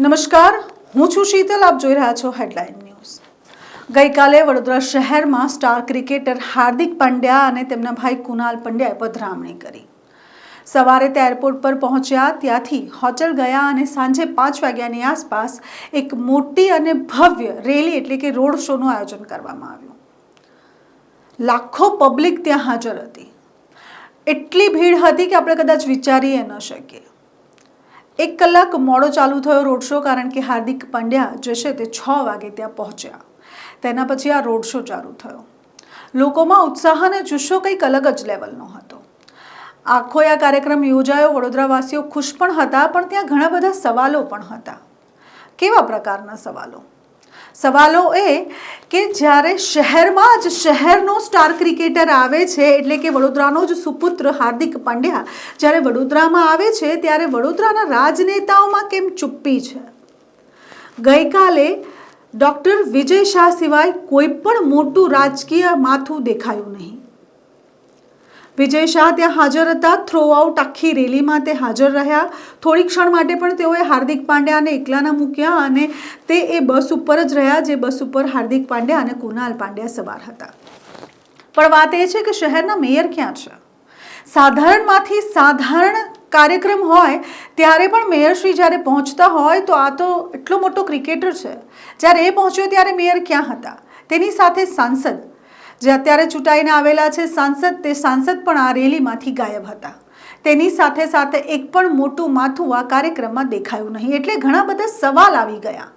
નમસ્કાર, હું છું શીતલ. આપ જોઈ રહ્યા છો હેડલાઇન ન્યૂઝ. ગઈકાલે વડોદરા શહેરમાં સ્ટાર ક્રિકેટર હાર્દિક પંડ્યા અને તેમના ભાઈ કુનાલ પંડ્યાએ પધરામણી કરી. સવારે તે એરપોર્ટ પર પહોંચ્યા, ત્યાંથી હોટેલ ગયા અને સાંજે 5 વાગ્યાની આસપાસ એક મોટી અને ભવ્ય રેલી એટલે કે રોડ શોનું આયોજન કરવામાં આવ્યું. લાખો પબ્લિક ત્યાં હાજર હતી. એટલી ભીડ હતી કે આપણે કદાચ વિચારી ન શકીએ. 1 કલાક મોડો ચાલુ થયો રોડ શો, કારણ કે હાર્દિક પંડ્યા જે છે તે 6 વાગે ત્યાં પહોંચ્યા. તેના પછી આ રોડ શો ચાલુ થયો. લોકોમાં ઉત્સાહ અને જુસ્સો કંઈક અલગ જ લેવલનો હતો. આખો આ કાર્યક્રમ યોજાયો. વડોદરાવાસીઓ ખુશ પણ હતા, પણ ત્યાં ઘણા બધા સવાલો પણ હતા. કેવા પ્રકારના સવાલો? સવાલો એ કે જ્યારે શહેરમાં જ શહેરનો સ્ટાર ક્રિકેટર આવે છે, એટલે કે વડોદરાનો જ સુપુત્ર હાર્દિક પંડ્યા જ્યારે વડોદરામાં આવે છે, ત્યારે વડોદરાના રાજનેતાઓમાં કેમ ચૂપ્પી છે? ગઈકાલે ડૉક્ટર વિજય શાહ સિવાય કોઈ પણ મોટું રાજકીય માથું દેખાયું નહીં. વિજય શાહ ત્યાં હાજર હતા. થ્રો આઉટ આખી રેલીમાં તે હાજર રહ્યા. થોડી ક્ષણ માટે પણ તેઓએ હાર્દિક પાંડ્યાને એકલાના મૂક્યા અને તે એ બસ ઉપર જ રહ્યા, જે બસ ઉપર હાર્દિક પાંડ્યા અને કુનાલ પાંડ્યા સવાર હતા. પણ વાત એ છે કે શહેરના મેયર ક્યાં છે? સાધારણમાંથી સાધારણ કાર્યક્રમ હોય ત્યારે પણ મેયરશ્રી જ્યારે પહોંચતા હોય તો આ તો એટલો મોટો ક્રિકેટર છે, જ્યારે એ પહોંચ્યો ત્યારે મેયર ક્યાં હતા? તેની સાથે સાંસદ જે અત્યારે ચૂંટાઈને આવેલા છે સાંસદ, તે સાંસદ પણ આ રેલીમાંથી ગાયબ હતા. તેની સાથે સાથે એક પણ મોટું માથું આ કાર્યક્રમમાં દેખાયું નહીં. એટલે ઘણા બધા સવાલ આવી ગયા.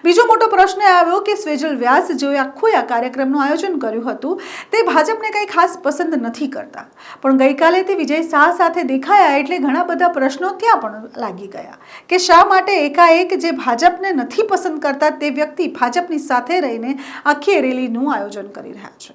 બીજો મોટો પ્રશ્ન આવ્યો કે સ્વેજલ વ્યાસ જેઓએ આખું આ કાર્યક્રમનું આયોજન કર્યું હતું, તે ભાજપને કંઈ ખાસ પસંદ નથી કરતા, પણ ગઈકાલે તે વિજય શાહ સાથે દેખાયા એટલે ઘણા બધા પ્રશ્નો ત્યાં પણ લાગી ગયા કે શા માટે એકાએક જે ભાજપને નથી પસંદ કરતા તે વ્યક્તિ ભાજપની સાથે રહીને આખી રેલીનું આયોજન કરી રહ્યા છે.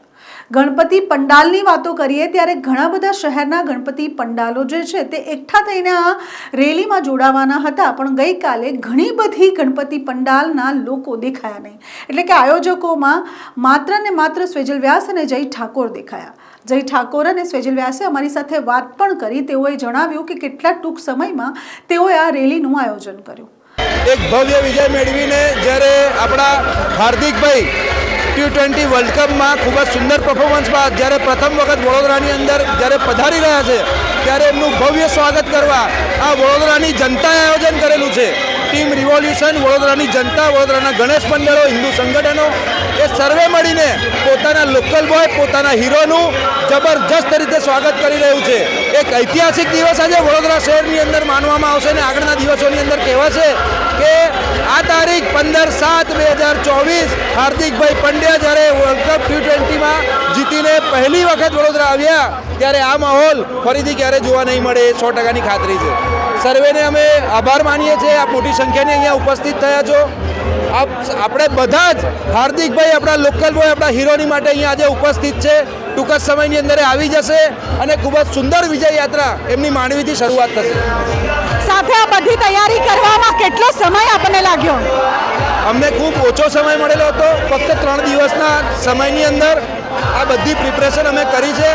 ગણપતિ પંડાલની વાતો કરીએ ત્યારે ઘણા બધા શહેરના ગણપતિ પંડાલો જે છે તે એકઠા થઈને આ રેલીમાં જોડાવાના હતા, પણ ગઈકાલે ઘણી બધી ગણપતિ પંડાલના લોકો દેખાયા નહીં. એટલે કે આયોજકોમાં માત્ર ને માત્ર સ્વેજલ વ્યાસ અને જય ઠાકોર દેખાયા. જય ઠાકોર અને સ્વેજલ વ્યાસે અમારી સાથે વાત પણ કરી. તેઓએ જણાવ્યું કે કેટલા ટૂંક સમયમાં તેઓએ આ રેલીનું આયોજન કર્યું. એક ભવ્ય વિજય મેળવીને જ્યારે આપણા હાર્દિકભાઈ T20 વર્લ્ડ કપમાં ખૂબ જ સુંદર પરફોર્મન્સ બાદ જ્યારે પ્રથમ વખત વડોદરાની અંદર જ્યારે પધારી રહ્યા છે, ત્યારે એમનું ભવ્ય સ્વાગત કરવા આ વડોદરાની જનતાએ આયોજન કરેલું છે. ટીમ રિવોલ્યુશન, વડોદરાની જનતા, વડોદરાના ગણેશ મંડળો, હિન્દુ સંગઠનો એ સર્વે મળીને પોતાના લોકલ બોય, પોતાના હીરોનું જબરજસ્ત રીતે સ્વાગત કરી રહ્યું છે. એક ઐતિહાસિક દિવસ આજે વડોદરા શહેરની અંદર માનવામાં આવશે અને આગળના દિવસોની અંદર કહેવાશે કે આ તારીખ 15/7/2024 હાર્દિકભાઈ પંડ્યા જ્યારે વર્લ્ડ કપ T20માં જીતીને પહેલી વખત વડોદરા આવ્યા, ત્યારે આ માહોલ ફરીથી ક્યારે જોવા નહીં મળે એ 100%ની ખાતરી છે. સર્વેને અમે આભાર માનીએ છીએ. આપ મોટી સંખ્યાની અહીંયા ઉપસ્થિત થયા છો. આપણે બધા જ હાર્દિકભાઈ આપણા લોકલ બોય, આપણા હીરોની માટે અહીંયા આજે ઉપસ્થિત છે. ટૂંક જ સમયની અંદર આવી જશે અને ખૂબ જ સુંદર વિજય યાત્રા એમની માંડવીથી શરૂઆત થશે. સાથે આ બધી તૈયારી કરવામાં કેટલો સમય આપણને લાગ્યો? અમને ખૂબ ઓછો સમય મળેલો હતો. ફક્ત 3 દિવસના સમયની અંદર આ બધી પ્રિપરેશન અમે કરી છે.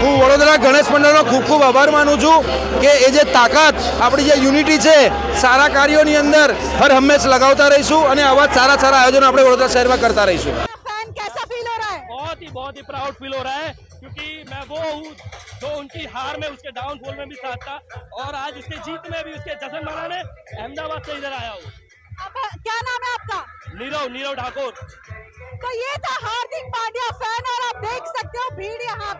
હું વડોદરા ગણેશ મંડળનો ખૂબ ખૂબ આભાર માનું છું કે એ જે તાકાત, આપણી જે યુનિટી છે, સારા કાર્યોની અંદર હર હંમેશ લગાવતા રહીશું અને આવા સારા સારા આયોજન આપણે વડોદરા શહેરમાં કરતા રહીશું. बहुत ही प्राउड फील हो रहा है, क्योंकि मैं वो हूँ जो उनकी हार में, उसके डाउनफॉल में भी साथ था और आज उसके जीत में भी उसके जश्न मनाने अहमदाबाद से इधर आया हूँ. क्या नाम है आपका? नीरव ठाकुर. तो ये था हार्दिक पांड्या फैन और आप देख सकते हो भीड़ यहाँ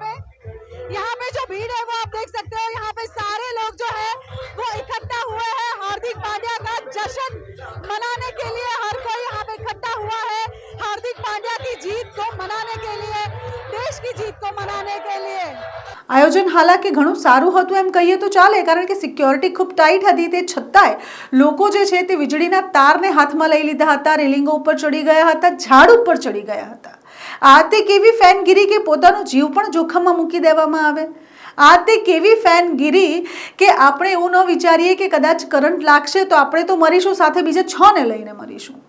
पे जो भीड़ है वो आप देख सकते हो. यहाँ पे सारे लोग जो है वो इकट्ठा हुए हैं हार्दिक पांड्या का जश्न मनाने के लिए. हर कोई यहाँ पे इकट्ठा हुआ है हार्दिक पांड्या की जीत को मनाने के लिए, देश की जीत को मनाने के लिए. આયોજન હાલાકી ઘણું સારું હતું એમ કહીએ તો ચાલે, કારણ કે સિક્યોરિટી ખૂબ ટાઈટ હતી. તે છતાંય લોકો જે છે તે વીજળીના તારને હાથમાં લઈ લીધા હતા, રેલિંગો ઉપર ચડી ગયા હતા, ઝાડ ઉપર ચડી ગયા હતા. આ તે કેવી ફેનગીરી કે પોતાનો જીવ પણ જોખમમાં મૂકી દેવામાં આવે? આ તે કેવી ફેનગીરી કે આપણે એવું ન વિચારીએ કે કદાચ કરંટ લાગશે તો આપણે તો મરીશું, સાથે બીજા 6 ને લઈને મરીશું.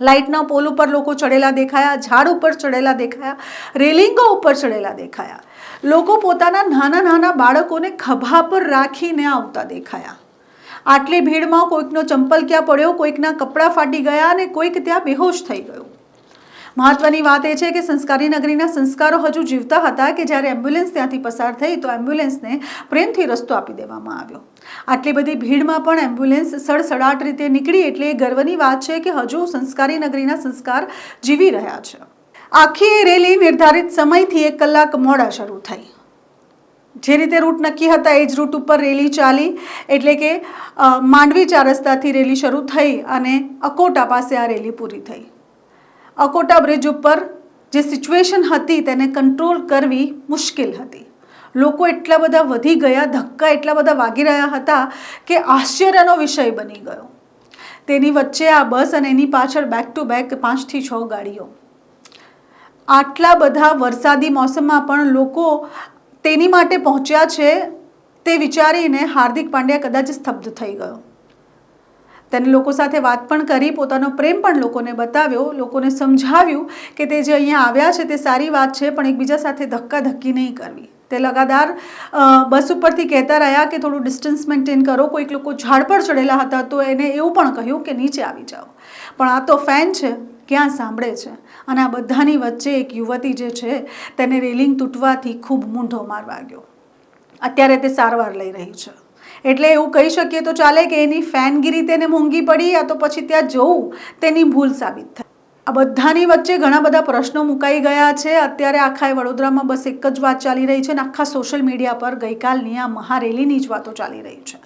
લાઇટના પોલ ઉપર લોકો ચડેલા દેખાયા, ઝાડ ઉપર ચડેલા દેખાયા, રેલિંગો ઉપર ચડેલા દેખાયા. લોકો પોતાના નાના નાના બાળકોને ખભા પર રાખીને આવતા દેખાયા. આટલી ભીડમાં કોઈકનો ચંપલ ક્યાં પડ્યો, કોઈકના કપડાં ફાટી ગયા અને કોઈક ત્યાં બેહોશ થઈ ગયું. મહત્વની વાત એ છે કે સંસ્કારી નગરીના સંસ્કારો હજુ જીવતા હતા કે જ્યારે એમ્બ્યુલન્સ ત્યાંથી પસાર થઈ તો એમ્બ્યુલન્સને પ્રેમથી રસ્તો આપી દેવામાં આવ્યો. આટલી બધી ભીડમાં પણ એમ્બ્યુલન્સ સડસડાટ રીતે નીકળી એટલે એ ગર્વની વાત છે કે હજુ સંસ્કારી નગરીના સંસ્કાર જીવી રહ્યા છે. આખી રેલી નિર્ધારિત સમયથી 1 કલાક મોડા શરૂ થઈ. જે રીતે રૂટ નક્કી હતા એ જ રૂટ ઉપર રેલી ચાલી, એટલે કે માંડવી 4 રસ્તાથી રેલી શરૂ થઈ અને અકોટા પાસે આ રેલી પૂરી થઈ. અકોટા બ્રિજ ઉપર જે સિચ્યુએશન હતી તેને કંટ્રોલ કરવી મુશ્કેલ હતી. લોકો એટલા બધા વધી ગયા, ધક્કા એટલા બધા વાગી રહ્યા હતા કે આશ્ચર્યનો વિષય બની ગયો. તેની વચ્ચે આ બસ અને એની પાછળ બેક ટુ બેક 5 થી 6 ગાડીઓ. આટલા બધા વરસાદી મોસમમાં પણ લોકો તેની માટે પહોંચ્યા છે તે વિચારીને હાર્દિક પાંડ્યા કદાચ સ્તબ્ધ થઈ ગયો. તેને લોકો સાથે વાત પણ કરી, પોતાનો પ્રેમ પણ લોકોને બતાવ્યો, લોકોને સમજાવ્યું કે તે જે અહીંયા આવ્યા છે તે સારી વાત છે પણ એકબીજા સાથે ધક્કાધક્કી નહીં કરવી. તે લગાતાર બસ ઉપરથી કહેતા રહ્યા કે થોડું ડિસ્ટન્સ મેન્ટેન કરો. કોઈક લોકો ઝાડ પર ચડેલા હતા તો એને એવું પણ કહ્યું કે નીચે આવી જાઓ. પણ આ તો ફેન છે, ક્યાં સાંભળે છે. અને આ બધાની વચ્ચે એક યુવતી જે છે તેને રેલિંગ તૂટવાથી ખૂબ મૂંઢો માર વાગ્યો. અત્યારે તે સારવાર લઈ રહી છે. એટલે એવું કહી શકીએ તો ચાલે કે એની ફેનગીરી તેને મોંઘી પડી, યા તો પછી ત્યાં જવું તેની ભૂલ સાબિત થઈ. આ બધાની વચ્ચે ઘણા બધા પ્રશ્નો મુકાઈ ગયા છે. અત્યારે આખા વડોદરામાં બસ એક જ વાત ચાલી રહી છે અને આખા સોશિયલ મીડિયા પર ગઈકાલની આ મહારેલીની જ વાતો ચાલી રહી છે.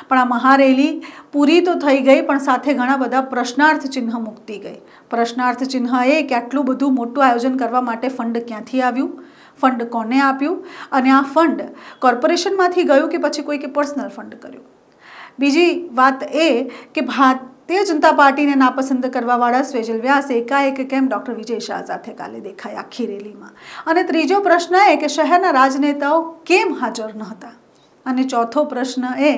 પણ આ મહારેલી પૂરી તો થઈ ગઈ પણ સાથે ઘણા બધા પ્રશ્નાર્થ ચિહ્ન મૂકતી ગઈ. પ્રશ્નાર્થ ચિહ્ન એ કે આટલું બધું મોટું આયોજન કરવા માટે ફંડ ક્યાંથી આવ્યું, ફંડ કોને આપ્યું અને આ ફંડ કોર્પોરેશનમાંથી ગયું કે પછી કોઈકે પર્સનલ ફંડ કર્યું. બીજી વાત એ કે ભારતીય જનતા પાર્ટીને નાપસંદ કરવાવાળા સ્વેજલ વ્યાસ એકાએક કેમ ડૉક્ટર વિજય શાહ સાથે કાલે દેખાય આખી રેલીમાં. અને ત્રીજો પ્રશ્ન એ કે શહેરના રાજનેતાઓ કેમ હાજર ન હતા. અને ચોથો પ્રશ્ન એ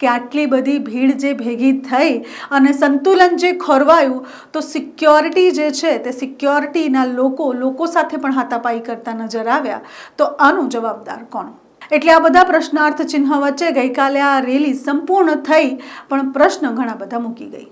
કે આટલી બધી ભીડ જે ભેગી થઈ અને સંતુલન જે ખોરવાયું તો સિક્યોરિટી જે છે તે સિક્યોરિટીના લોકો સાથે પણ હાથાપાઈ કરતા નજર આવ્યા. તો આનું જવાબદાર કોણ? એટલે આ બધા પ્રશ્નાર્થ ચિહ્ન વચ્ચે ગઈકાલે આ રેલી સંપૂર્ણ થઈ પણ પ્રશ્ન ઘણા બધા મૂકી ગઈ.